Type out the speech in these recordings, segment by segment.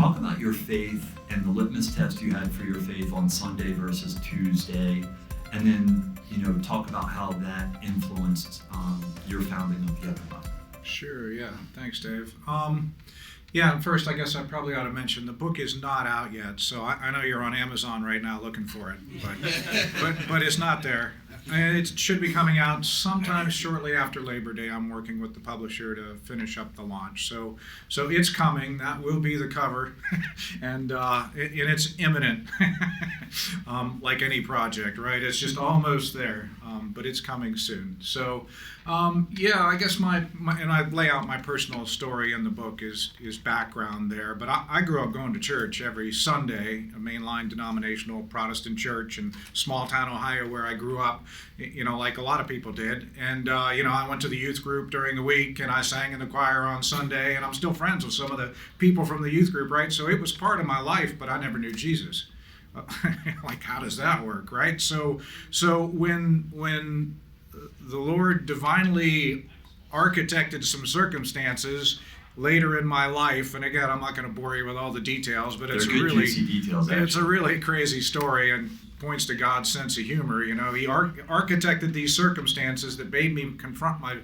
talk about your faith and the litmus test you had for your faith on Sunday versus Tuesday, and then, talk about how that influenced your founding of the Untitled. Sure, yeah. Thanks, Dave. First, I guess I probably ought to mention the book is not out yet, so I know you're on Amazon right now looking for it, but it's not there. And it should be coming out sometime shortly after Labor Day. I'm working with the publisher to finish up the launch. So it's coming. That will be the cover, and it's imminent, like any project, right? It's just almost there, but it's coming soon. So, I guess my and I lay out my personal story in the book is background there. But I grew up going to church every Sunday, a mainline denominational Protestant church in small town Ohio where I grew up. Like a lot of people did. And, I went to the youth group during the week and I sang in the choir on Sunday, and I'm still friends with some of the people from the youth group, right? So it was part of my life, but I never knew Jesus. Like, how does that work, right? So when the Lord divinely architected some circumstances later in my life, and again, I'm not going to bore you with all the details, but it's a really crazy story and points to God's sense of humor. He architected these circumstances that made me confront my,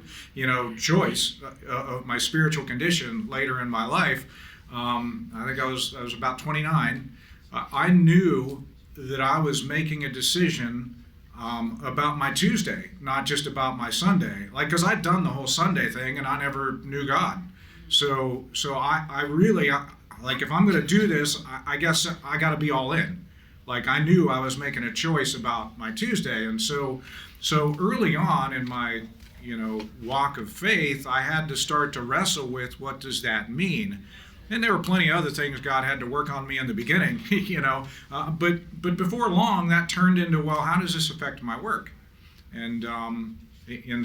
choice of my spiritual condition later in my life. I think I was about 29. I knew that I was making a decision about my Tuesday, not just about my Sunday. Because I'd done the whole Sunday thing and I never knew God. So I really, if I'm going to do this, I guess I got to be all in. I knew I was making a choice about my Tuesday. And so early on in my, walk of faith, I had to start to wrestle with what does that mean? And there were plenty of other things God had to work on me in the beginning, but before long that turned into, well, how does this affect my work? And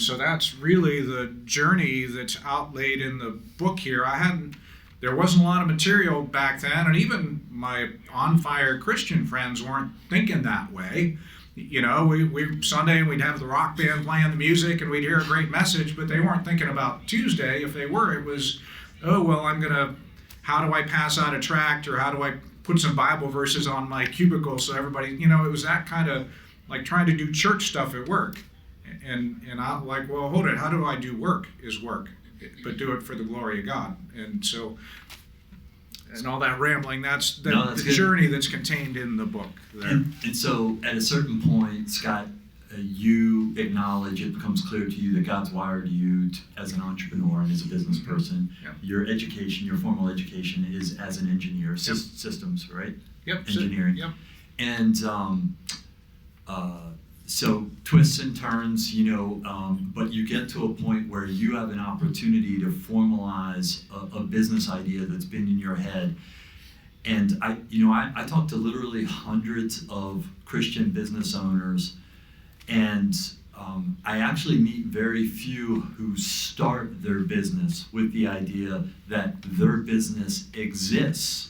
so that's really the journey that's outlaid in the book here. There wasn't a lot of material back then, and even my on-fire Christian friends weren't thinking that way. We Sunday we'd have the rock band playing the music and we'd hear a great message, but they weren't thinking about Tuesday. If they were, it was, how do I pass out a tract, or how do I put some Bible verses on my cubicle so everybody, it was that kind of like trying to do church stuff at work. And I'm like, well, hold it, how do I do work is work, but do it for the glory of God. And so, and all that rambling, that's the journey that's contained in the book there. And so at a certain point, Scott, you acknowledge, it becomes clear to you that God's wired you as an entrepreneur and as a business person. Yep. Your education, your formal education is as an engineer, systems, right? Yep. Engineering. Yep. And so twists and turns, but you get to a point where you have an opportunity to formalize a business idea that's been in your head. And I talk to literally hundreds of Christian business owners, and I actually meet very few who start their business with the idea that their business exists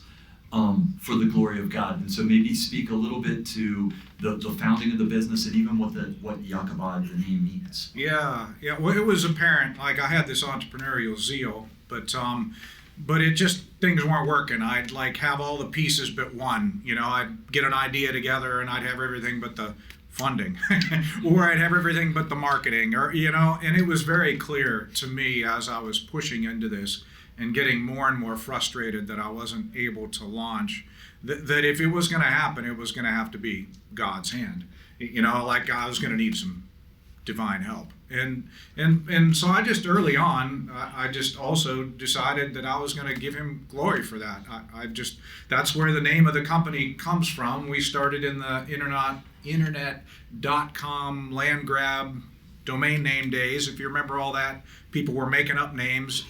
for the glory of God. And so maybe speak a little bit to the founding of the business and even what Yakabad, the name, means. Yeah. Well, it was apparent. I had this entrepreneurial zeal, but it just, things weren't working. I'd have all the pieces but one. I'd get an idea together and I'd have everything but the funding, or I'd have everything but the marketing, or and it was very clear to me as I was pushing into this and getting more and more frustrated that I wasn't able to launch, that if it was going to happen, it was going to have to be God's hand. I was going to need some divine help. And so I just early on, I just also decided that I was going to give him glory for that. That's where the name of the company comes from. We started in the internet.com land grab domain name days. If you remember all that, people were making up names.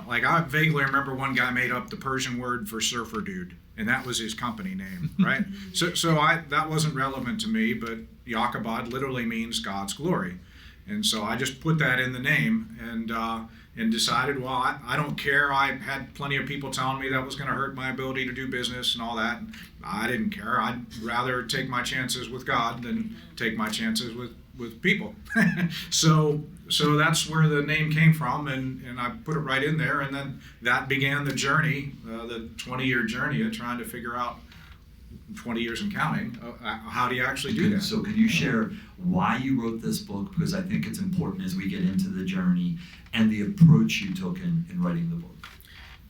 I vaguely remember one guy made up the Persian word for surfer dude, and that was his company name, right? So that wasn't relevant to me, but Yakabad literally means God's glory. And so I just put that in the name and decided, well, I don't care. I had plenty of people telling me that was going to hurt my ability to do business and all that. I didn't care. I'd rather take my chances with God than take my chances with with people. So that's where the name came from, and I put it right in there, and then that began the journey, the 20-year journey of trying to figure out, 20 years and counting, how do you actually do that? So can you share why you wrote this book? Because I think it's important as we get into the journey and the approach you took in writing the book.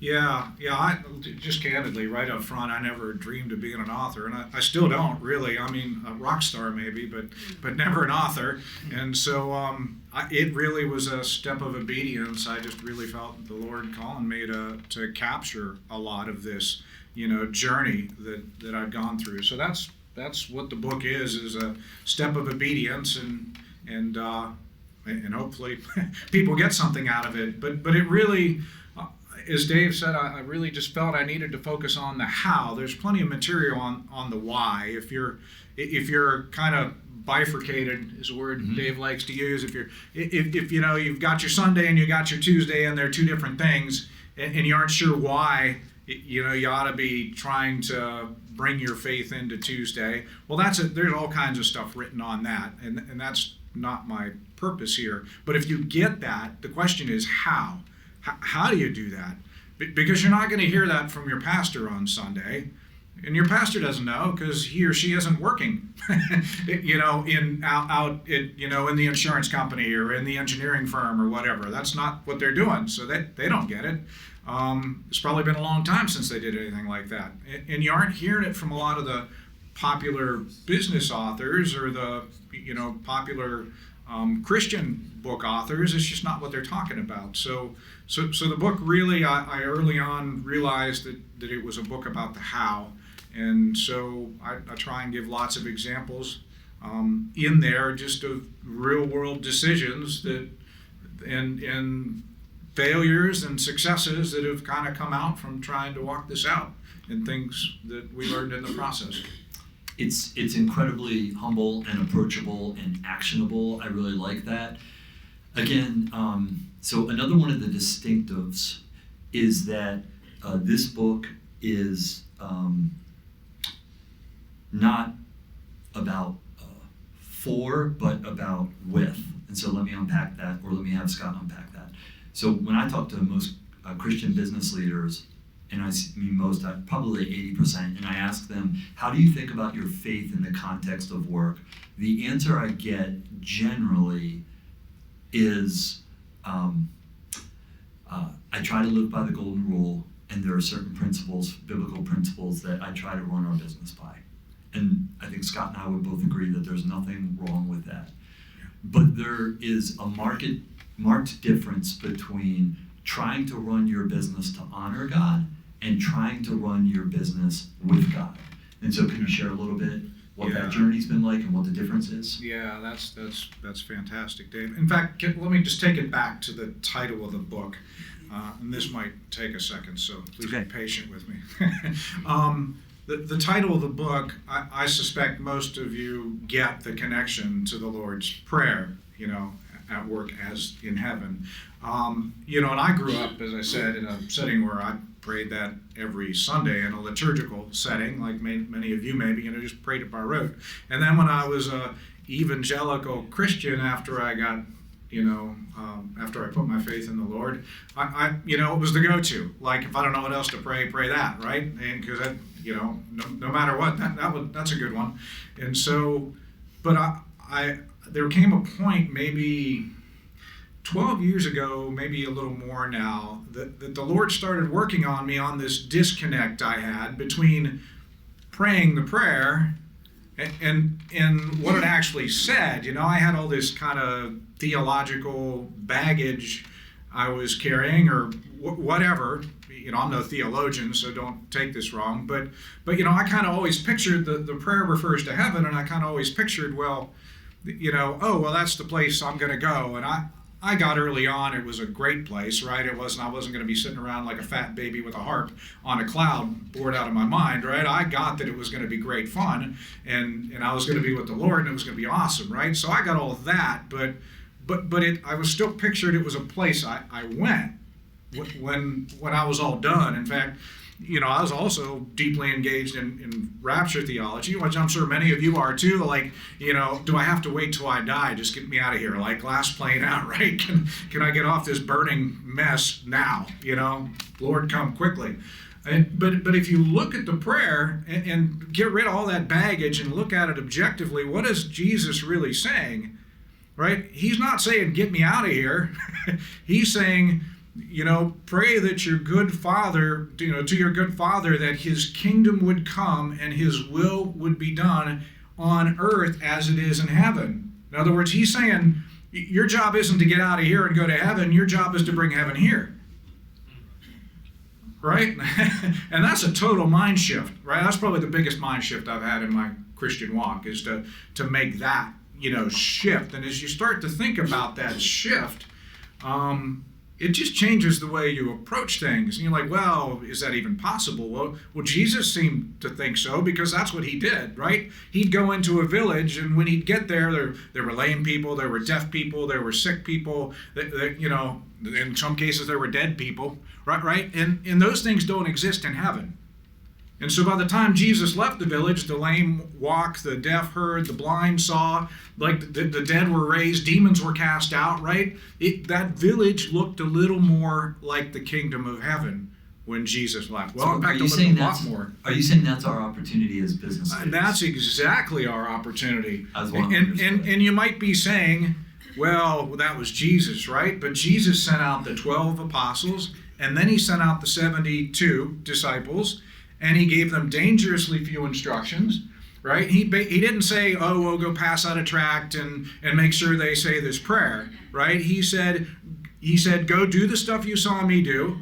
Yeah, I just candidly, right up front, I never dreamed of being an author, and I still don't really. I mean, a rock star maybe, but never an author. And so it really was a step of obedience. I just really felt the Lord calling me to capture a lot of this, journey that I've gone through. So that's what the book is a step of obedience, and hopefully people get something out of it. But it really, as Dave said, I really just felt I needed to focus on the how. There's plenty of material on the why. If you're kind of bifurcated, is a word Dave likes to use. If you've got your Sunday and you got your Tuesday and they're two different things, and you aren't sure why, you ought to be trying to bring your faith into Tuesday. Well, there's all kinds of stuff written on that, and that's not my purpose here. But if you get that, the question is how. How do you do that? Because you're not going to hear that from your pastor on Sunday, and your pastor doesn't know because he or she isn't working, in the insurance company or in the engineering firm or whatever. That's not what they're doing, so they don't get it. It's probably been a long time since they did anything like that, and you aren't hearing it from a lot of the popular business authors or the popular Christian book authors. It's just not what they're talking about. So the book really, I early on realized that it was a book about the how, and so I try and give lots of examples in there, just of real world decisions and failures and successes that have kind of come out from trying to walk this out, and things that we learned in the process. It's incredibly humble and approachable and actionable. I really like that. Again, so another one of the distinctives is that this book is not about for, but about with. And so let me unpack that, or let me have Scott unpack that. So when I talk to most Christian business leaders, and I mean most, probably 80%, and I ask them, how do you think about your faith in the context of work? The answer I get generally is, I try to live by the golden rule, and there are certain principles, biblical principles, that I try to run our business by. And I think Scott and I would both agree that there's nothing wrong with that. But there is a marked difference between trying to run your business to honor God and trying to run your business with God. And so can you share a little bit what that journey's been like and what the difference is? Yeah, that's fantastic, Dave. In fact, let me just take it back to the title of the book. And this might take a second, so please be patient with me. The title of the book, I suspect most of you get the connection to the Lord's Prayer, at work as in heaven. And I grew up, as I said, in a setting where I prayed that every Sunday in a liturgical setting, like many of you maybe, just prayed it by rote. And then when I was a evangelical Christian, after I got, after I put my faith in the Lord, I it was the go-to. Like, if I don't know what else to pray that, right? And because no matter what, that's a good one. And so, but there came a point maybe 12 years ago, maybe a little more now, that the Lord started working on me on this disconnect I had between praying the prayer and what it actually said. I had all this kind of theological baggage I was carrying, or whatever. I'm no theologian, so don't take this wrong. But I kind of always pictured the prayer refers to heaven, and I kind of always pictured, that's the place I'm going to go. And I got early on, it was a great place, right? I wasn't going to be sitting around like a fat baby with a harp on a cloud, bored out of my mind, right? I got that it was going to be great fun, and I was going to be with the Lord, and it was going to be awesome, right? So I got all of that, but I was still pictured it was a place I went when I was all done. In fact, I was also deeply engaged in rapture theology, which I'm sure many of you are too. Like, do I have to wait till I die? Just get me out of here. Like last plane out, right? Can I get off this burning mess now? Lord, come quickly. But if you look at the prayer and get rid of all that baggage and look at it objectively, what is Jesus really saying? Right? He's not saying, get me out of here. He's saying, pray that your good Father, to your good Father, that his kingdom would come and his will would be done on earth as it is in heaven. In other words, he's saying, your job isn't to get out of here and go to heaven. Your job is to bring heaven here. Right? And that's a total mind shift, right? That's probably the biggest mind shift I've had in my Christian walk, is to make that, shift. And as you start to think about that shift, it just changes the way you approach things. And you're like, well, is that even possible? Well, Jesus seemed to think so, because that's what he did, right? He'd go into a village, and when he'd get there were lame people, there were deaf people, there were sick people, in some cases there were dead people, right? And those things don't exist in heaven. And so by the time Jesus left the village, the lame walked, the deaf heard, the blind saw, like the dead were raised, demons were cast out, right? That village looked a little more like the kingdom of heaven when Jesus left. Well, so in fact, a lot more. Are you saying that's our opportunity as business leaders? That's exactly our opportunity. And you might be saying, well, that was Jesus, right? But Jesus sent out the 12 apostles, and then he sent out the 72 disciples, and he gave them dangerously few instructions, right? He didn't say, oh, well, go pass out a tract and make sure they say this prayer, right? He said, go do the stuff you saw me do,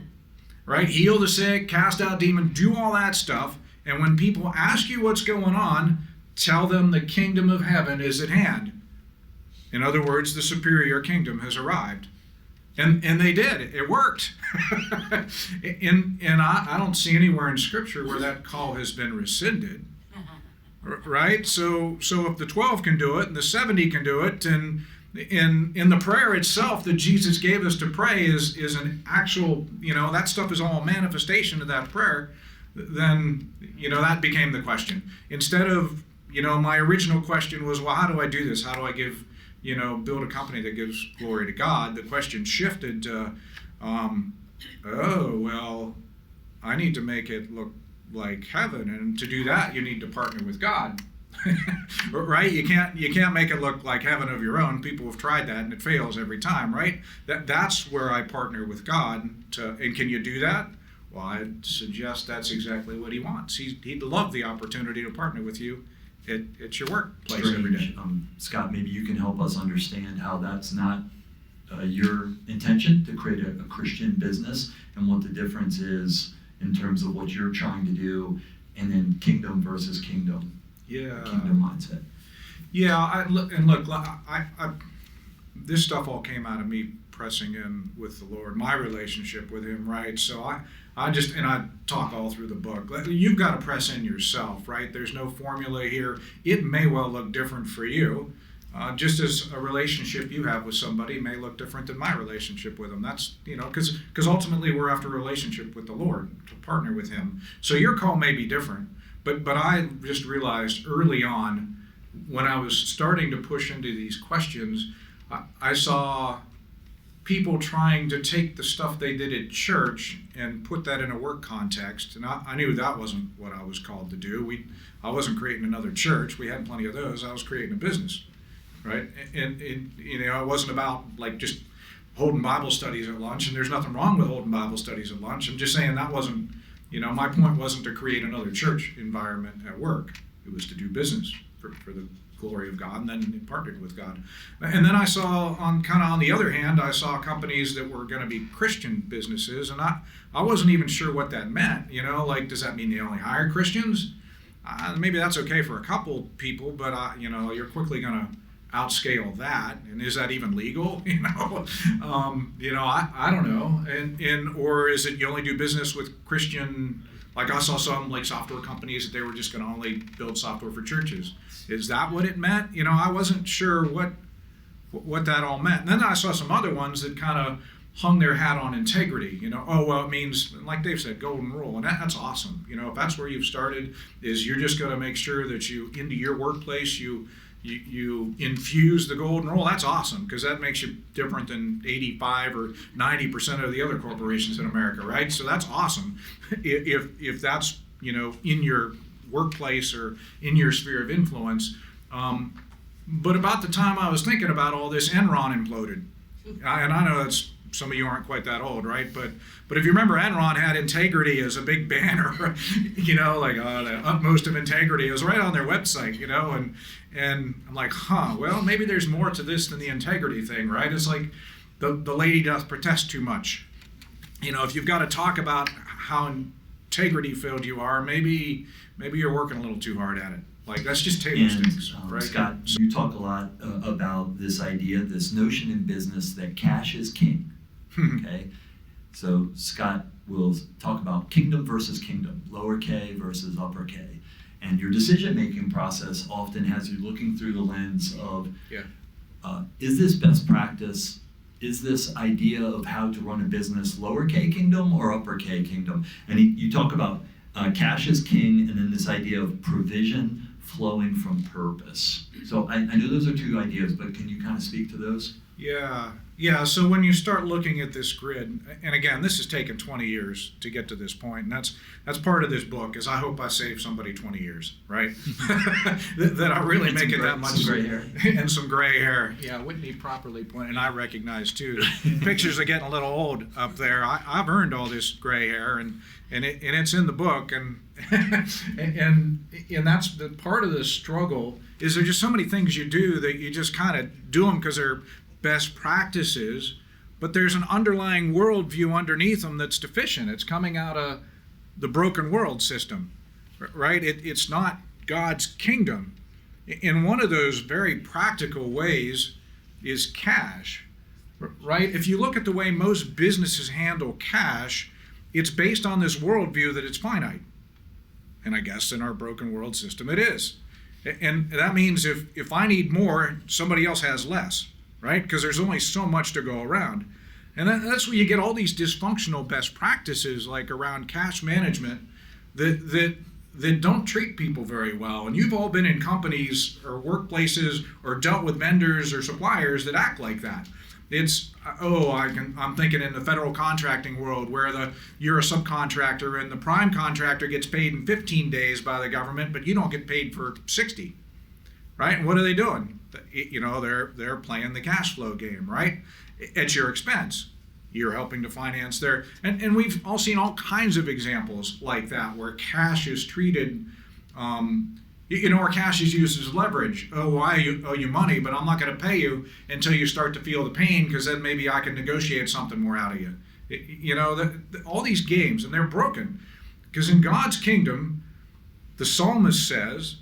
right? Heal the sick, cast out demons, do all that stuff. And when people ask you what's going on, tell them the kingdom of heaven is at hand. In other words, the superior kingdom has arrived. And they did. It worked. and I don't see anywhere in Scripture where that call has been rescinded. Right? So if the 12 can do it and the 70 can do it, and in the prayer itself that Jesus gave us to pray is an actual, that stuff is all a manifestation of that prayer, then, that became the question. Instead of, my original question was, well, how do I do this? How do I build a company that gives glory to God? The question shifted to, I need to make it look like heaven, and to do that, you need to partner with God. Right? You can't make it look like heaven of your own. People have tried that, and it fails every time, right? That's where I partner with God. And can you do that? Well, I'd suggest that's exactly what he wants. He'd love the opportunity to partner with you at your workplace every day. Scott, maybe you can help us understand how that's not your intention to create a Christian business, and what the difference is in terms of what you're trying to do, and then kingdom versus kingdom. Yeah. Kingdom mindset. Yeah, look, this stuff all came out of me pressing in with the Lord, my relationship with him, right? So I talk all through the book. You've got to press in yourself, right? There's no formula here. It may well look different for you, just as a relationship you have with somebody may look different than my relationship with them. That's, because ultimately we're after a relationship with the Lord, to partner with him. So your call may be different, but I just realized early on, when I was starting to push into these questions, I saw people trying to take the stuff they did at church and put that in a work context. And I knew that wasn't what I was called to do. I wasn't creating another church. We had plenty of those. I was creating a business, right? And it wasn't about like just holding Bible studies at lunch, and there's nothing wrong with holding Bible studies at lunch. I'm just saying that wasn't, my point wasn't to create another church environment at work. It was to do business for the glory of God, and then partnered with God. And then I saw on the other hand, I saw companies that were going to be Christian businesses, and I wasn't even sure what that meant. Does that mean they only hire Christians? Maybe that's okay for a couple people, but you're quickly going to outscale that. And is that even legal? I don't know. Or is it you only do business with Christian? Like I saw some software companies that they were just going to only build software for churches. Is that what it meant? I wasn't sure what that all meant. And then I saw some other ones that kind of hung their hat on integrity. Oh, well, it means, like Dave said, golden rule, and that's awesome. If that's where you've started, is you're just going to make sure that into your workplace, you infuse the golden rule. That's awesome, because that makes you different than 85 or 90% of the other corporations in America, right? So that's awesome. If that's, in your workplace or in your sphere of influence. But about the time I was thinking about all this, Enron imploded. And I know that's, some of you aren't quite that old, right? But if you remember, Enron had integrity as a big banner, the utmost of integrity. It was right on their website, and I'm like, well, maybe there's more to this than the integrity thing, right? It's like the lady doth protest too much. If you've got to talk about how integrity filled you are, maybe you're working a little too hard at it. Like, that's just table stakes, right? Scott, you talk a lot about this idea, this notion in business that cash is king. Okay, so Scott will talk about kingdom versus kingdom, lower K versus upper K, and your decision-making process often has you looking through the lens of, is this best practice? Is this idea of how to run a business lower K kingdom or upper K kingdom? And you talk about cash is king, and then this idea of provision flowing from purpose. So I know those are two ideas, but can you kind of speak to those? Yeah, so when you start looking at this grid, and again, this has taken 20 years to get to this point, and that's part of this book, is I hope I save somebody 20 years, right? that I really make it that much. Some gray hair. And some gray hair. Yeah, Whitney properly pointed, and I recognize too. Pictures are getting a little old up there. I've earned all this gray hair, and it's in the book, and that's the part of the struggle, is there just so many things you do that you just kind of do them because they're best practices, but there's an underlying worldview underneath them that's deficient. It's coming out of the broken world system, right? It's not God's kingdom. In one of those very practical ways is cash, right? If you look at the way most businesses handle cash, it's based on this worldview that it's finite. And I guess in our broken world system it is. And that means if I need more, somebody else has less, right? Because there's only so much to go around. And that's where you get all these dysfunctional best practices, like around cash management, that don't treat people very well. And you've all been in companies or workplaces or dealt with vendors or suppliers that act like that. It's, I'm thinking in the federal contracting world, where you're a subcontractor and the prime contractor gets paid in 15 days by the government, but you don't get paid for 60, right? And what are they doing? They're playing the cash flow game, right? At your expense. You're helping to finance and we've all seen all kinds of examples like that, where cash is treated, or cash is used as leverage. I owe you money, but I'm not going to pay you until you start to feel the pain, because then maybe I can negotiate something more out of you. All these games, and they're broken. Because in God's kingdom, the psalmist says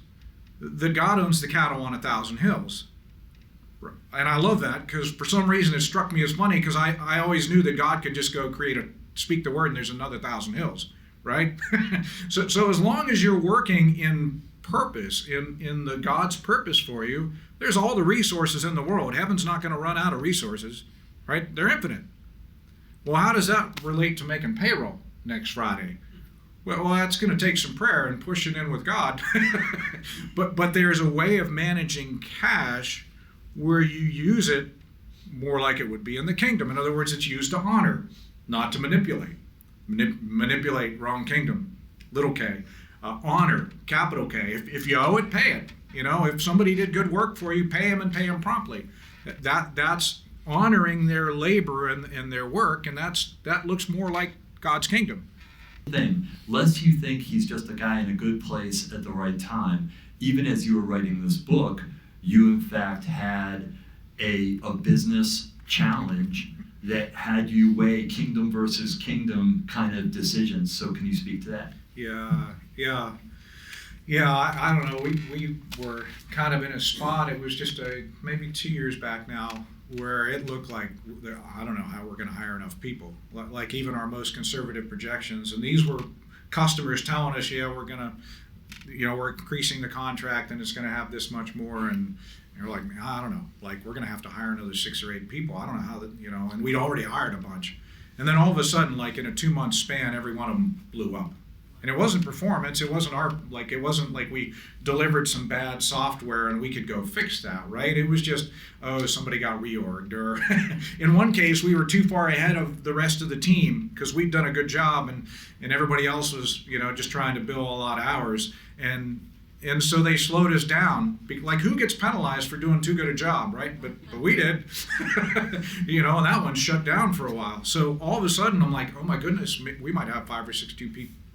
that God owns the cattle on 1,000 hills. And I love that, because for some reason it struck me as funny, because I always knew that God could just go speak the word and there's another 1,000 hills, right? so as long as you're working in purpose, in the God's purpose for you, there's all the resources in the world. Heaven's not going to run out of resources, right? They're infinite. Well, how does that relate to making payroll next Friday? Well, that's going to take some prayer and pushing in with God. but there's a way of managing cash where you use it more like it would be in the kingdom. In other words, it's used to honor, not to manipulate. Manipulate, wrong kingdom, little k. Honor, capital K. If you owe it, pay it. If somebody did good work for you, pay them, and pay them promptly. That's honoring their labor and their work, and that looks more like God's kingdom. Lest you think he's just a guy in a good place at the right time, even as you were writing this book, you in fact had a business challenge that had you weigh kingdom versus kingdom kind of decisions. So can you speak to that? Yeah. I don't know. We were kind of in a spot. It was just maybe 2 years back now, where it looked like, I don't know how we're going to hire enough people. Like even our most conservative projections, and these were customers telling us, we're going to, we're increasing the contract and it's going to have this much more, and And we're like, I don't know, like we're going to have to hire another 6 or 8 people. I don't know how that, and we'd already hired a bunch. And then all of a sudden, like in a 2-month span, every one of them blew up. And it wasn't performance. It wasn't it wasn't like we delivered some bad software and we could go fix that, right? It was just, somebody got reorged. Or in one case, we were too far ahead of the rest of the team because we'd done a good job and everybody else was, just trying to bill a lot of hours. And so they slowed us down. Like, who gets penalized for doing too good a job, right? But we did. And that one shut down for a while. So all of a sudden, I'm like, oh my goodness, we might have 5 or 6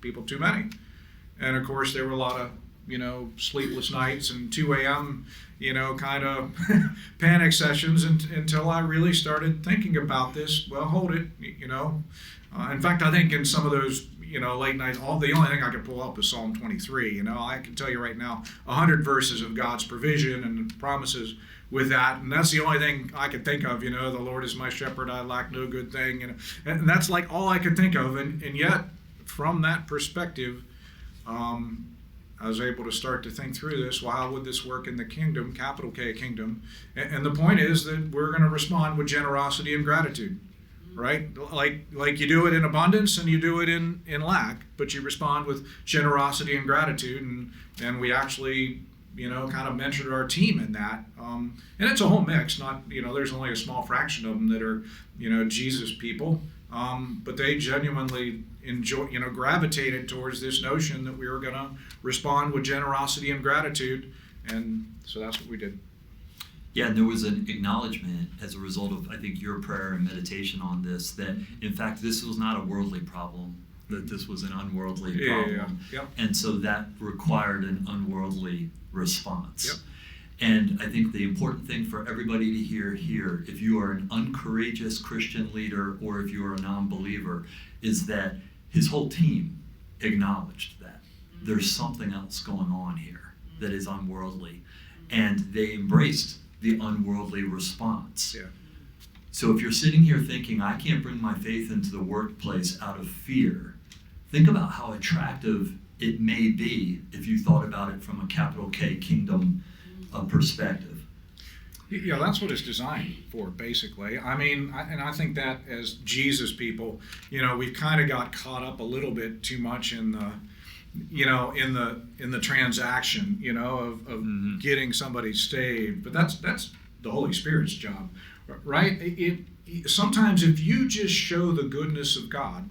people too many. And of course, there were a lot of, sleepless nights and 2 a.m., kind of panic sessions until I really started thinking about this. Well, hold it, in fact, I think in some of those, late nights, the only thing I could pull up is Psalm 23. I can tell you right now, 100 verses of God's provision and promises with that, and that's the only thing I could think of. The Lord is my shepherd, I lack no good thing, and that's like all I could think of, and yet from that perspective, I was able to start to think through this. Well, how would this work in the kingdom, capital K kingdom? And the point is that we're going to respond with generosity and gratitude. Right? Like you do it in abundance and you do it in lack, but you respond with generosity and gratitude, and we actually, kind of mentored our team in that. And it's a whole mix, not, there's only a small fraction of them that are, Jesus people, but they genuinely gravitated towards this notion that we were going to respond with generosity and gratitude, and so that's what we did. Yeah, and there was an acknowledgement as a result of, I think, your prayer and meditation on this, that in fact this was not a worldly problem, that this was an unworldly problem. Yeah. Yep. And so that required an unworldly response. Yep. And I think the important thing for everybody to hear here, if you are an uncourageous Christian leader or if you are a non-believer, is that his whole team acknowledged that there's something else going on here that is unworldly. And they embraced the unworldly response. Yeah. So if you're sitting here thinking, I can't bring my faith into the workplace out of fear, think about how attractive it may be if you thought about it from a capital K kingdom perspective. Yeah, that's what it's designed for, basically. I mean, I think that as Jesus people, we've kind of got caught up a little bit too much in the in the transaction, of getting somebody saved. But that's the Holy Spirit's job, right? Sometimes if you just show the goodness of God,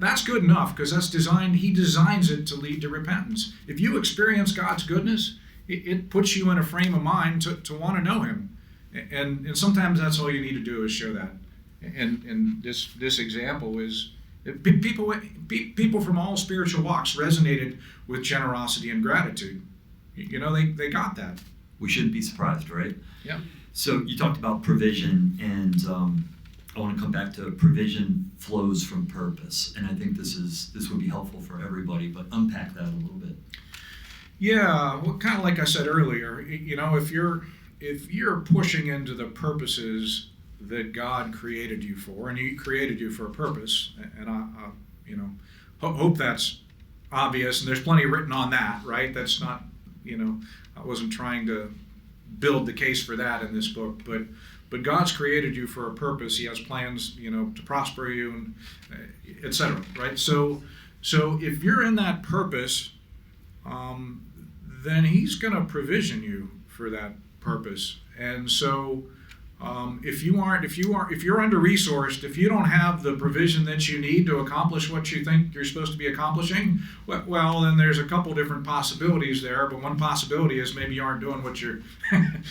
that's good enough, because that's designed. He designs it to lead to repentance. If you experience God's goodness, it puts you in a frame of mind to want to know Him, and sometimes that's all you need to do is show that. And this example is. People from all spiritual walks resonated with generosity and gratitude. They got that. We shouldn't be surprised, right? Yeah. So you talked about provision, and I want to come back to provision flows from purpose, and I think this would be helpful for everybody. But unpack that a little bit. Yeah. Well, kind of like I said earlier, if you're pushing into the purposes that God created you for, and He created you for a purpose, and I hope that's obvious, and there's plenty written on that, right? That's not, I wasn't trying to build the case for that in this book, but God's created you for a purpose. He has plans, to prosper you, and etc. Right? So if you're in that purpose, then He's going to provision you for that purpose, and so. If you're under-resourced, if you don't have the provision that you need to accomplish what you think you're supposed to be accomplishing, well, then there's a couple different possibilities there. But one possibility is maybe you aren't doing what you're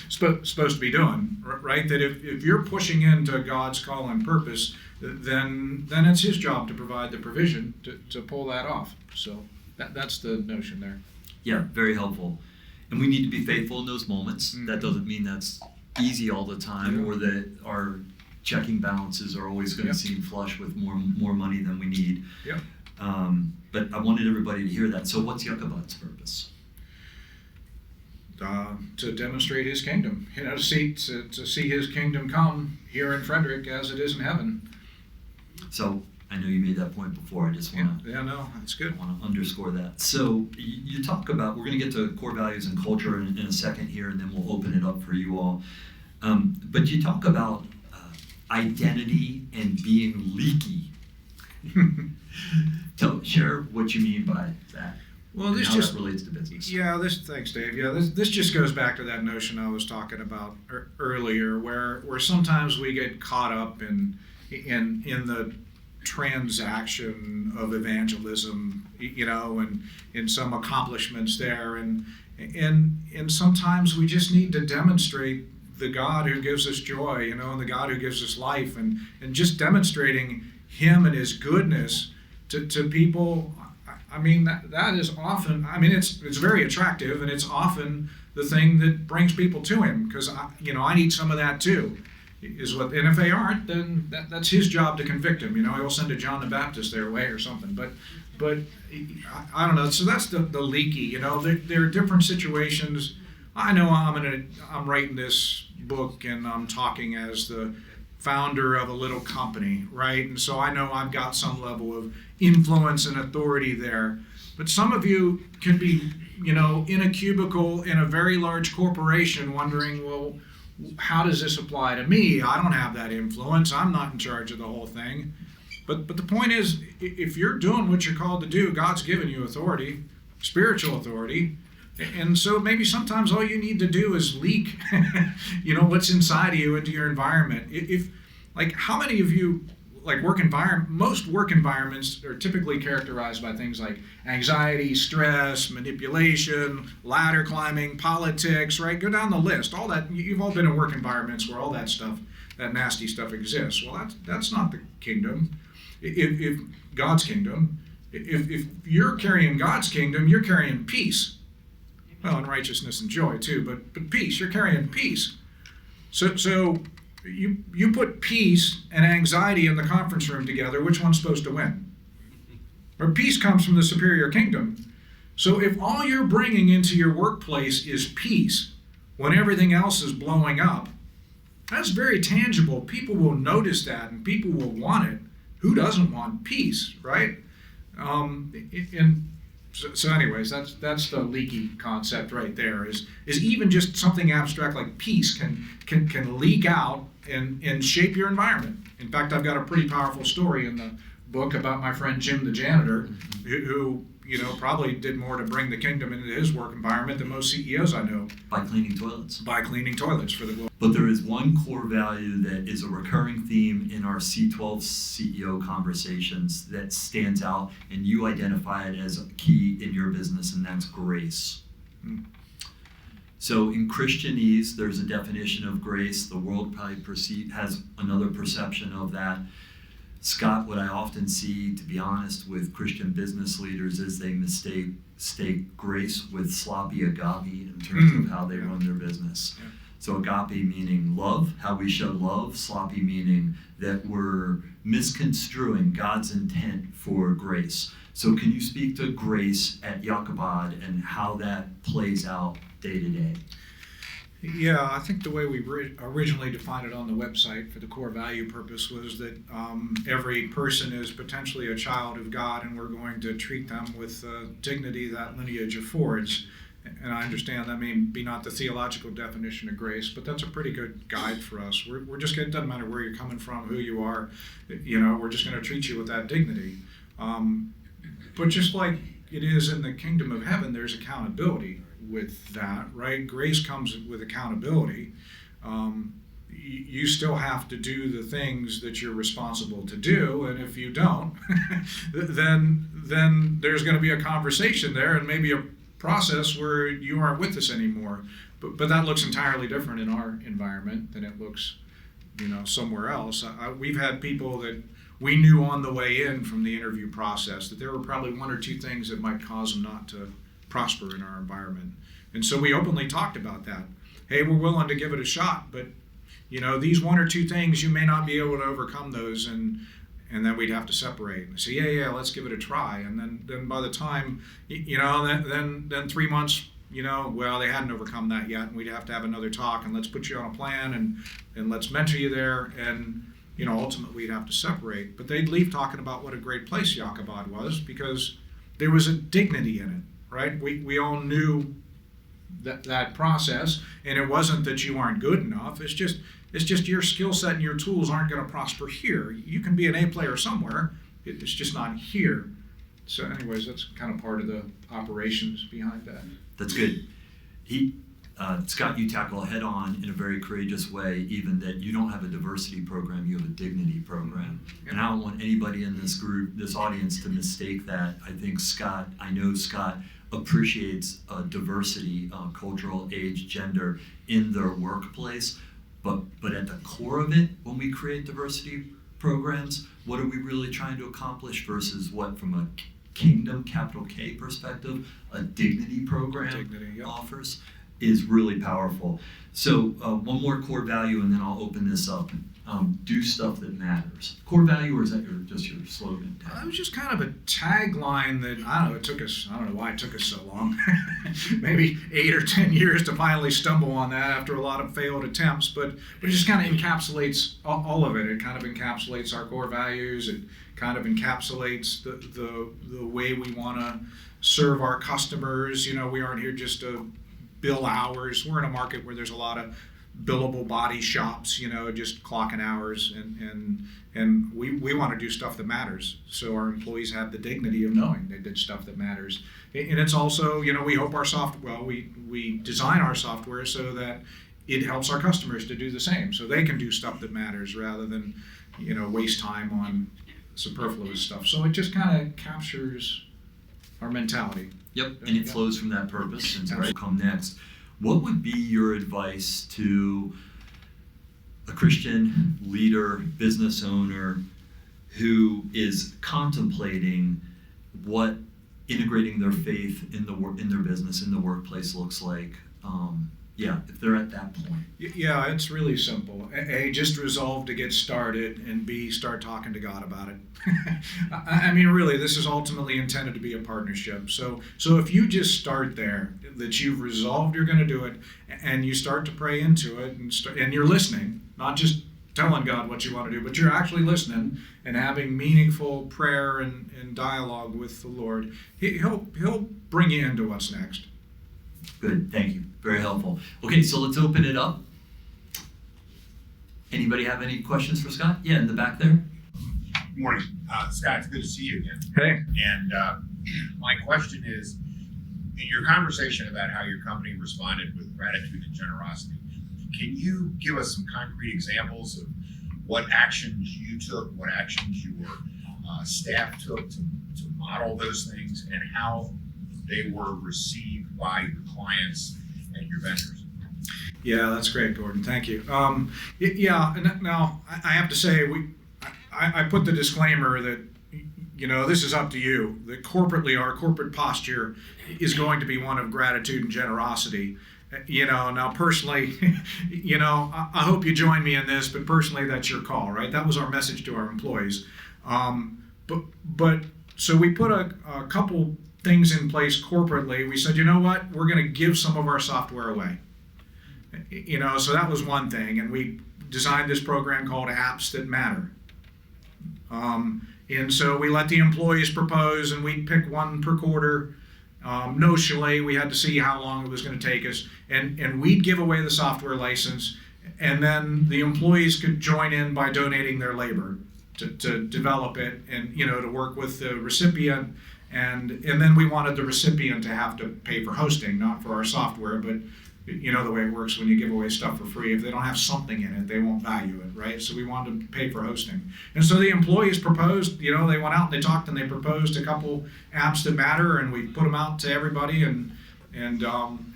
supposed to be doing, right? That if you're pushing into God's call and purpose, then it's His job to provide the provision to pull that off. So that's the notion there. Yeah, very helpful. And we need to be faithful in those moments. That doesn't mean that's easy all the time, or that our checking balances are always going to seem flush with more money than we need. Yep. But I wanted everybody to hear that. So what's Yuccabot's purpose? To demonstrate His kingdom, to see His kingdom come here in Frederick as it is in heaven. So I know you made that point before. I just want to that's good. underscore that. So you talk about, we're going to get to core values and culture in a second here, and then we'll open it up for you all. But you talk about identity and being leaky. Share what you mean by that. Well, this how just that relates to business. Yeah, thanks, Dave. Yeah, this just goes back to that notion I was talking about earlier, where sometimes we get caught up in the transaction of evangelism, and in some accomplishments there, and sometimes we just need to demonstrate the God who gives us joy, and the God who gives us life, and just demonstrating Him and His goodness to people. I mean, that is often, it's very attractive, and it's often the thing that brings people to Him, because, I need some of that too, and if they aren't, then that's His job to convict them. He'll send a John the Baptist their way or something, but I don't know, so that's the leaky, there are different situations. I know I'm writing this book, and I'm talking as the founder of a little company, right? And so I know I've got some level of influence and authority there. But some of you can be, in a cubicle in a very large corporation wondering, well, how does this apply to me? I don't have that influence. I'm not in charge of the whole thing. But the point is, if you're doing what you're called to do, God's given you authority, spiritual authority. And so maybe sometimes all you need to do is leak, what's inside of you into your environment. How many of you, most work environments are typically characterized by things like anxiety, stress, manipulation, ladder climbing, politics, right? Go down the list. All that, you've all been in work environments where all that stuff, that nasty stuff exists. Well, that's not the kingdom. If God's kingdom, if you're carrying God's kingdom, you're carrying peace. Well, and righteousness and joy too, but peace, you're carrying peace. So you put peace and anxiety in the conference room together, which one's supposed to win? Or peace comes from the superior kingdom. So if all you're bringing into your workplace is peace, when everything else is blowing up, that's very tangible. People will notice that, and people will want it. Who doesn't want peace, right? So anyways, that's the leaky concept right there. Is even just something abstract like peace can leak out and shape your environment. In fact, I've got a pretty powerful story in the book about my friend Jim the janitor, who probably did more to bring the kingdom into his work environment than most CEOs I know. By cleaning toilets. By cleaning toilets for the glory. But there is one core value that is a recurring theme in our C12 CEO conversations that stands out, and you identify it as a key in your business, and that's grace. So in Christianese, there's a definition of grace. The world probably has another perception of that. Scott, what I often see, to be honest, with Christian business leaders is they mistake grace with sloppy agape in terms of how they run their business. Yeah. So agape meaning love, how we show love. Sloppy meaning that we're misconstruing God's intent for grace. So can you speak to grace at Jacobad and how that plays out day to day? Yeah, I think the way we originally defined it on the website for the core value purpose was that every person is potentially a child of God, and we're going to treat them with the dignity that lineage affords. And I understand that may be not the theological definition of grace, but that's a pretty good guide for us. We're just going to, it doesn't matter where you're coming from, who you are, we're just going to treat you with that dignity. But just like it is in the kingdom of heaven, there's accountability with that, right? Grace comes with accountability. You still have to do the things that you're responsible to do, and if you don't, then there's going to be a conversation there, and maybe a process where you aren't with us anymore. But that looks entirely different in our environment than it looks, somewhere else. We've had people that we knew on the way in from the interview process that there were probably one or two things that might cause them not to prosper in our environment. And so we openly talked about that. Hey, we're willing to give it a shot, but these one or two things, you may not be able to overcome those, and then we'd have to separate and say, yeah, let's give it a try. And then by the time, then 3 months, well, they hadn't overcome that yet, and we'd have to have another talk, and let's put you on a plan, and let's mentor you there. And ultimately we'd have to separate. But they'd leave talking about what a great place Jochebed was because there was a dignity in it, right? We all knew that process, and it wasn't that you aren't good enough. It's just your skill set and your tools aren't going to prosper here. You can be an A player somewhere. It's just not here. So anyways, that's kind of part of the operations behind that. That's good. Scott, you tackle head on in a very courageous way, even that you don't have a diversity program, you have a dignity program. Yeah. And I don't want anybody in this group, this audience, to mistake that. I know Scott appreciates diversity, cultural, age, gender in their workplace, but at the core of it, when we create diversity programs, what are we really trying to accomplish versus what, from a kingdom, capital K perspective, a dignity program offers is really powerful. So one more core value, and then I'll open this up. Do stuff that matters. Core value, or is that just your slogan? It was just kind of a tagline that, I don't know why it took us so long. Maybe 8 or 10 years to finally stumble on that after a lot of failed attempts, but it just kind of encapsulates all of it. It kind of encapsulates our core values. It kind of encapsulates the way we want to serve our customers. We aren't here just to bill hours. We're in a market where there's a lot of billable body shops, just clocking hours, and we want to do stuff that matters. So our employees have the dignity of knowing they did stuff that matters. And it's also, we hope our we design our software so that it helps our customers to do the same, so they can do stuff that matters rather than, waste time on superfluous stuff. So it just kind of captures our mentality. Yep, and it flows from that purpose, and so will come next. What would be your advice to a Christian leader, business owner, who is contemplating what integrating their faith in their business, in the workplace looks like? If they're at that point. Yeah, it's really simple. A, just resolve to get started, and B, start talking to God about it. I mean, really, this is ultimately intended to be a partnership. So if you just start there, that you've resolved you're going to do it, and you start to pray into it, and you're listening, not just telling God what you want to do, but you're actually listening and having meaningful prayer and dialogue with the Lord, He'll bring you into what's next. Good, thank you. Very helpful. Okay, so let's open it up. Anybody have any questions for Scott? Yeah, in the back there. Good morning. Scott, it's good to see you again. Hey. And my question is, in your conversation about how your company responded with gratitude and generosity, can you give us some concrete examples of what actions you took, what actions your staff took to model those things, and how they were received by your clients and your vendors? Yeah, that's great, Gordon. Thank you. And now I have to say, I put the disclaimer that, this is up to you. That corporately, our corporate posture is going to be one of gratitude and generosity. Now personally, I hope you join me in this, but personally, that's your call, right? That was our message to our employees. But so we put a couple things in place corporately. We said, you know what, we're going to give some of our software away. So that was one thing, and we designed this program called Apps That Matter. And so we let the employees propose, and we'd pick one per quarter. Notionally, we had to see how long it was going to take us, and we'd give away the software license, and then the employees could join in by donating their labor to develop it, and to work with the recipient. And then we wanted the recipient to have to pay for hosting, not for our software, but the way it works when you give away stuff for free. If they don't have something in it, they won't value it, right? So we wanted to pay for hosting. And so the employees proposed, they went out and they talked and they proposed a couple apps that matter, and we put them out to everybody, and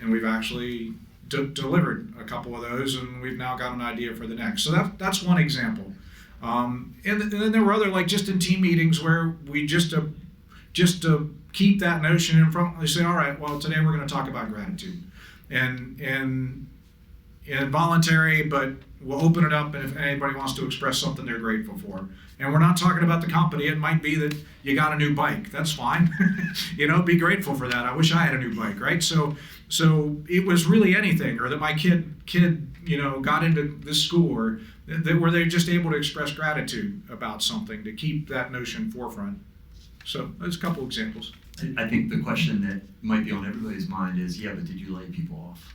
we've actually delivered a couple of those, and we've now got an idea for the next. So that's one example. And then there were other, like just in team meetings where we just to keep that notion in front, they say, all right, well, today we're going to talk about gratitude. And involuntary, but we'll open it up, and if anybody wants to express something they're grateful for. And we're not talking about the company. It might be that you got a new bike. That's fine. Be grateful for that. I wish I had a new bike, right? So it was really anything, or that my kid got into this school, or where they're just able to express gratitude about something to keep that notion forefront. So there's a couple examples. I think the question that might be on everybody's mind is, but did you lay people off?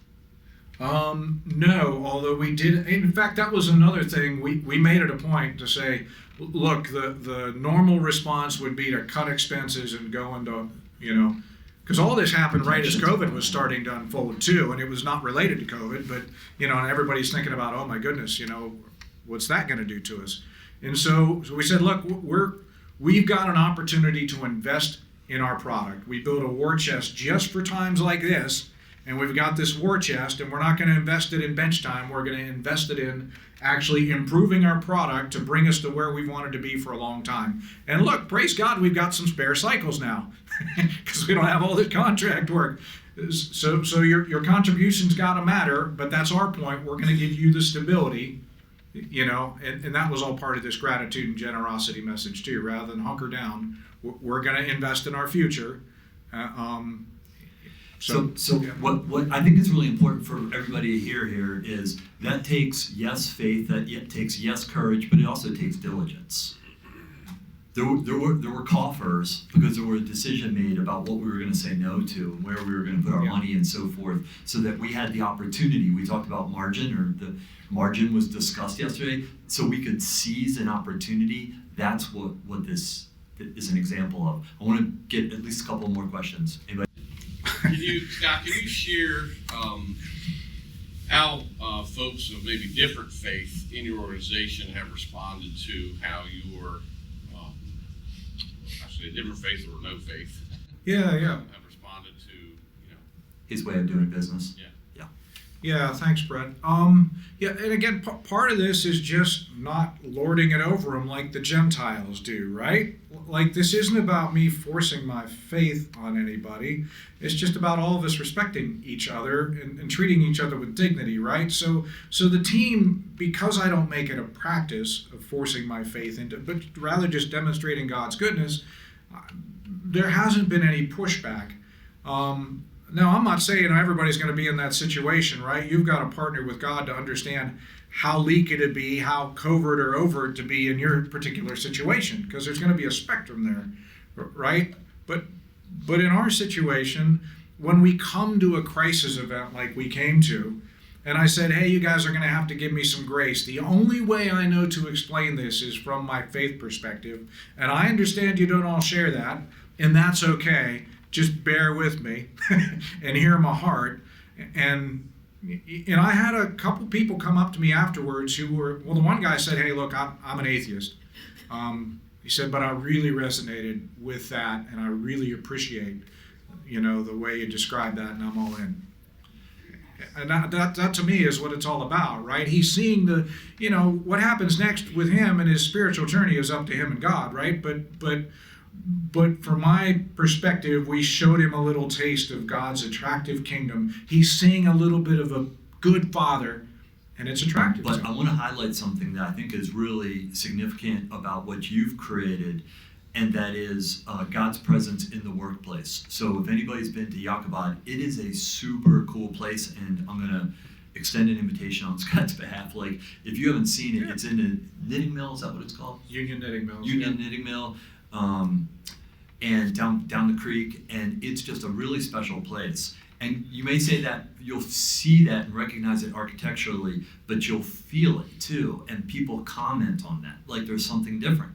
No, although we did. In fact, that was another thing. We made it a point to say, look, the normal response would be to cut expenses and go into, because all this happened right as COVID was starting to unfold too, and it was not related to COVID, but, and everybody's thinking about, oh my goodness, what's that going to do to us? And so we said, look, we've got an opportunity to invest in our product. We built a war chest just for times like this, and we've got this war chest, and we're not going to invest it in bench time. We're going to invest it in actually improving our product to bring us to where we've wanted to be for a long time. And look, praise God, we've got some spare cycles now because we don't have all this contract work. So your contribution's got to matter, but that's our point. We're going to give you the stability, and that was all part of this gratitude and generosity message too. Rather than hunker down, we're going to invest in our future. So what I think is really important for everybody to hear here is that takes faith, that takes courage, but it also takes diligence. There were coffers because there were a decision made about what we were going to say no to and where we were going to put our money and so forth, so that we had the opportunity. We talked about margin, or the margin was discussed yesterday, so we could seize an opportunity. That's what this is an example of. I want to get at least a couple more questions. Anybody? Scott, can you share how folks of maybe different faith in your organization have responded to how your, different faith or no faith, have responded to, his way of doing business? Yeah, thanks, Brett. And again, part of this is just not lording it over them like the Gentiles do, right? Like, this isn't about me forcing my faith on anybody. It's just about all of us respecting each other and treating each other with dignity, right? So the team, because I don't make it a practice of forcing my faith into, but rather just demonstrating God's goodness, there hasn't been any pushback. Now, I'm not saying everybody's going to be in that situation, right? You've got to partner with God to understand how leaky to be, how covert or overt to be in your particular situation, because there's going to be a spectrum there, right? But in our situation, when we come to a crisis event like we came to, and I said, hey, you guys are going to have to give me some grace. The only way I know to explain this is from my faith perspective, and I understand you don't all share that, and that's okay. Just bear with me and hear my heart. And I had a couple people come up to me afterwards who were, the one guy said, hey, look, I'm an atheist. He said, but I really resonated with that, and I really appreciate, the way you described that, and I'm all in. And that to me is what it's all about, right? He's seeing what happens next with him and his spiritual journey is up to him and God, right? But from my perspective, we showed him a little taste of God's attractive kingdom. He's seeing a little bit of a good father, and it's attractive. But I want to highlight something that I think is really significant about what you've created, and that is God's presence in the workplace. So if anybody's been to Jacobad, it is a super cool place, and I'm going to extend an invitation on Scott's behalf. Like, if you haven't seen it, it's in a knitting mill. Is that what it's called? Union Knitting Mill. Knitting Mill. And down the creek, and it's just a really special place. And you may say that you'll see that and recognize it architecturally, but you'll feel it too, and people comment on that, like there's something different.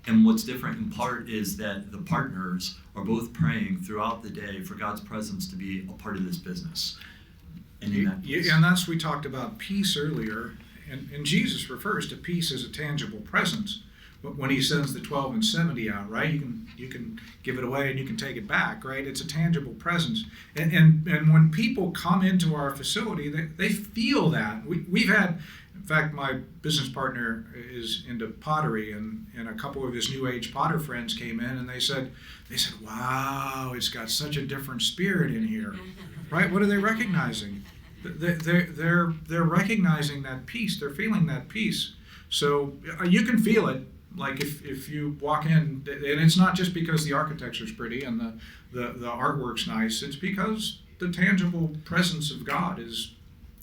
And what's different in part is that the partners are both praying throughout the day for God's presence to be a part of this business. And that's, we talked about peace earlier, and Jesus refers to peace as a tangible presence. But when he sends the 12 and 70 out, right, you can give it away and you can take it back, right? It's a tangible presence. And when people come into our facility, they feel that. We've had, in fact, my business partner is into pottery, and a couple of his new age potter friends came in, and they said, wow, it's got such a different spirit in here, right? What are they recognizing? They're recognizing that peace. They're feeling that peace. So you can feel it. Like if you walk in, and it's not just because the architecture's pretty and the artwork's nice. It's because the tangible presence of God is,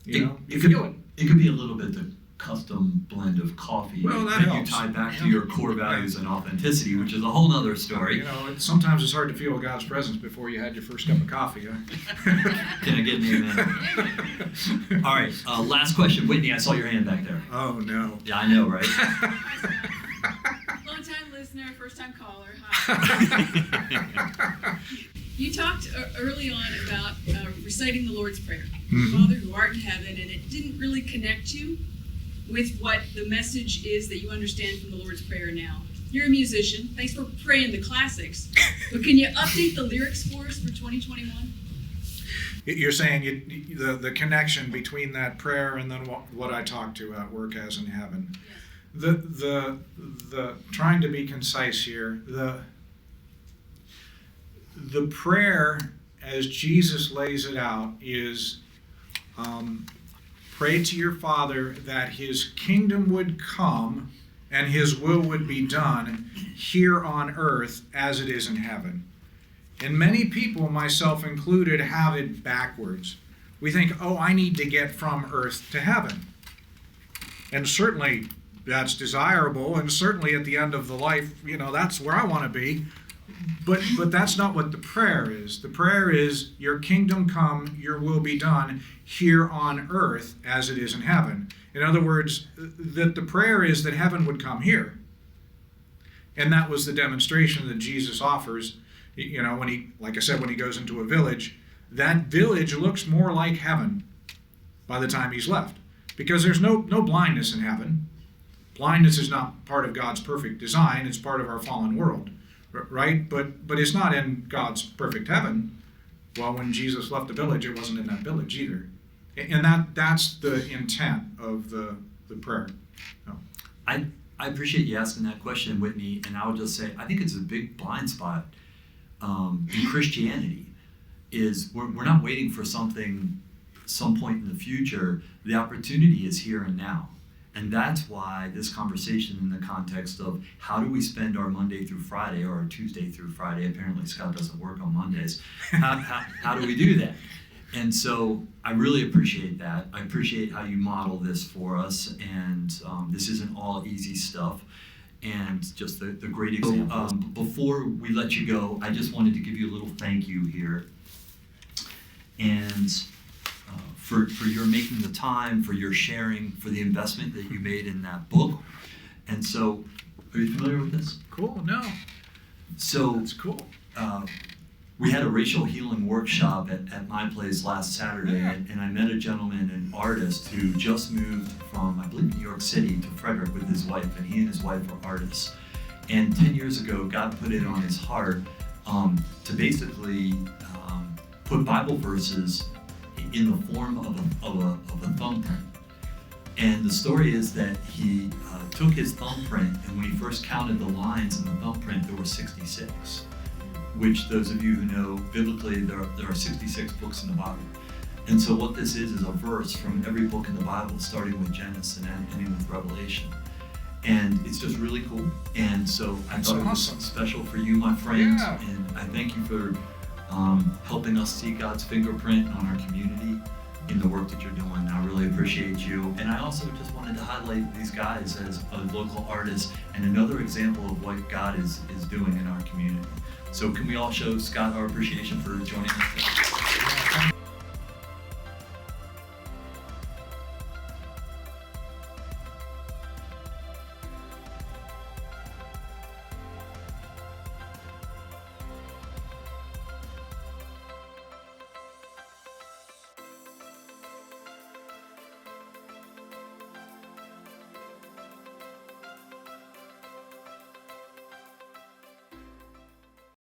you feel it. It could be a little bit the custom blend of coffee that you tie back to your core values and authenticity, which is a whole nother story. Sometimes it's hard to feel God's presence before you had your first cup of coffee. Huh? Can I get an amen? All right, last question. Whitney, I saw your hand back there. Oh, no. Yeah, I know, right? Long-time listener, first-time caller. Hi. You talked early on about reciting the Lord's Prayer, Father who art in heaven, and it didn't really connect you with what the message is that you understand from the Lord's Prayer now. You're a musician. Thanks for praying the classics. But can you update the lyrics for us for 2021? You're saying the connection between that prayer and then what I talked to at work as in heaven. Yes. The trying to be concise here. The prayer, as Jesus lays it out, is pray to your Father that his kingdom would come and his will would be done here on earth as it is in heaven. And many people, myself included, have it backwards. We think, I need to get from earth to heaven. And certainly that's desirable, and certainly at the end of the life, that's where I want to be. But that's not what the prayer is. The prayer is, your kingdom come, your will be done here on earth as it is in heaven. In other words, that the prayer is that heaven would come here. And that was the demonstration that Jesus offers. When he goes into a village, that village looks more like heaven by the time he's left. Because there's no blindness in heaven. Blindness is not part of God's perfect design, it's part of our fallen world. Right? But it's not in God's perfect heaven. Well, when Jesus left the village, it wasn't in that village either. And that's the intent of the prayer. No. I appreciate you asking that question, Whitney, and I would just say, I think it's a big blind spot in Christianity, is we're not waiting for some point in the future. The opportunity is here and now. And that's why this conversation in the context of how do we spend our Monday through Friday or our Tuesday through Friday, apparently Scott doesn't work on Mondays, how do we do that? And so I really appreciate that. I appreciate how you model this for us, and this isn't all easy stuff. And just the great example. Before we let you go, I just wanted to give you a little thank you here. And for your making the time, for your sharing, for the investment that you made in that book. And so, are you familiar with this? Cool, no. So that's cool. We had a racial healing workshop at my place last Saturday, and I met a gentleman, an artist, who just moved from, I believe, New York City to Frederick with his wife, and he and his wife are artists. And 10 years ago, God put it on his heart to basically put Bible verses in the form of a thumbprint. And the story is that he took his thumbprint, and when he first counted the lines in the thumbprint, there were 66. Which, those of you who know, biblically, there are 66 books in the Bible. And so what this is a verse from every book in the Bible, starting with Genesis and ending with Revelation. And it's just really cool. And so I thought it was special for you, my friend. Yeah. And I thank you for helping us see God's fingerprint on our community in the work that you're doing. I really appreciate you. And I also just wanted to highlight these guys as a local artist and another example of what God is doing in our community. So can we all show Scott our appreciation for joining us today?